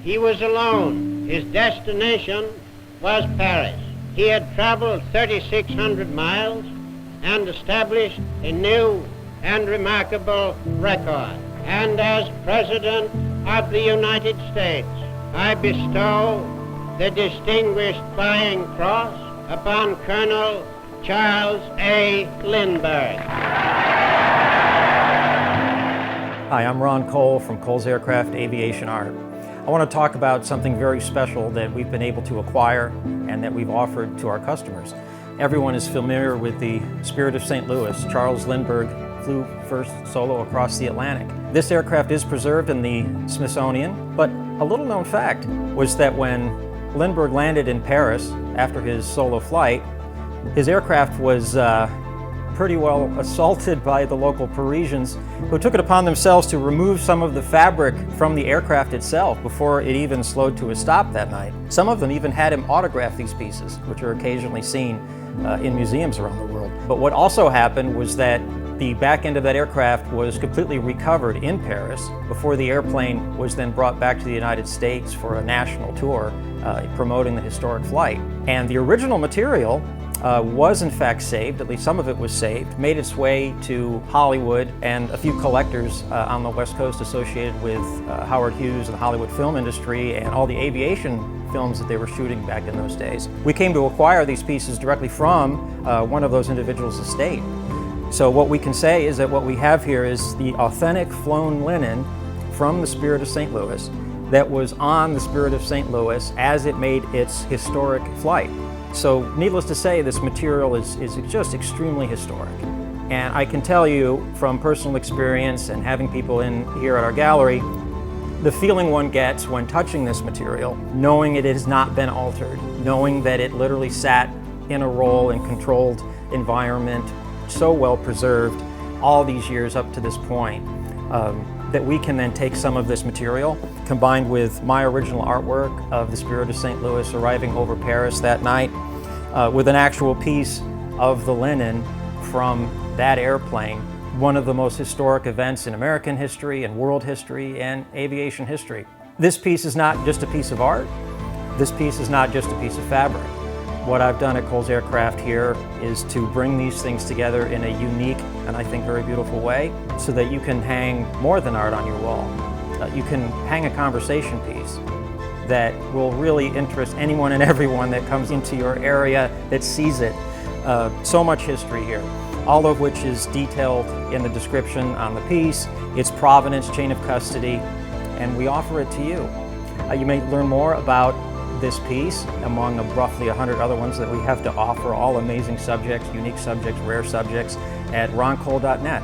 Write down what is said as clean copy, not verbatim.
He was alone. His destination was Paris. He had traveled 3,600 miles and established a new and remarkable record. And as President of the United States, I bestow the Distinguished Flying Cross upon Colonel Charles A. Lindbergh. Hi, I'm Ron Cole from Cole's Aircraft Aviation Art. I want to talk about something very special that we've been able to acquire and that we've offered to our customers. Everyone is familiar with the Spirit of St. Louis. Charles Lindbergh flew first solo across the Atlantic. This aircraft is preserved in the Smithsonian, but a little known fact was that when Lindbergh landed in Paris after his solo flight, his aircraft was pretty well assaulted by the local Parisians, who took it upon themselves to remove some of the fabric from the aircraft itself before it even slowed to a stop that night. Some of them even had him autograph these pieces, which are occasionally seen in museums around the world. But what also happened was that the back end of that aircraft was completely recovered in Paris before the airplane was then brought back to the United States for a national tour promoting the historic flight. And the original material was in fact saved, at least some of it was saved, made its way to Hollywood and a few collectors on the West Coast associated with Howard Hughes and the Hollywood film industry and all the aviation films that they were shooting back in those days. We came to acquire these pieces directly from one of those individuals' estate. So what we can say is that what we have here is the authentic flown linen from the Spirit of St. Louis that was on the Spirit of St. Louis as it made its historic flight. So needless to say, this material is just extremely historic. And I can tell you from personal experience and having people in here at our gallery, the feeling one gets when touching this material, knowing it has not been altered, knowing that it literally sat in a roll and controlled environment, so well preserved all these years up to this point, that we can then take some of this material, combined with my original artwork of the Spirit of St. Louis arriving over Paris that night, with an actual piece of the linen from that airplane, one of the most historic events in American history and world history and aviation history. This piece is not just a piece of art. This piece is not just a piece of fabric. What I've done at Cole's Aircraft here is to bring these things together in a unique and I think very beautiful way so that you can hang more than art on your wall. You can hang a conversation piece that will really interest anyone and everyone that comes into your area that sees it. So much history here, all of which is detailed in the description on the piece, its provenance, chain of custody, and we offer it to you. You may learn more about this piece among roughly 100 other ones that we have to offer, all amazing subjects, unique subjects, rare subjects, at roncole.net.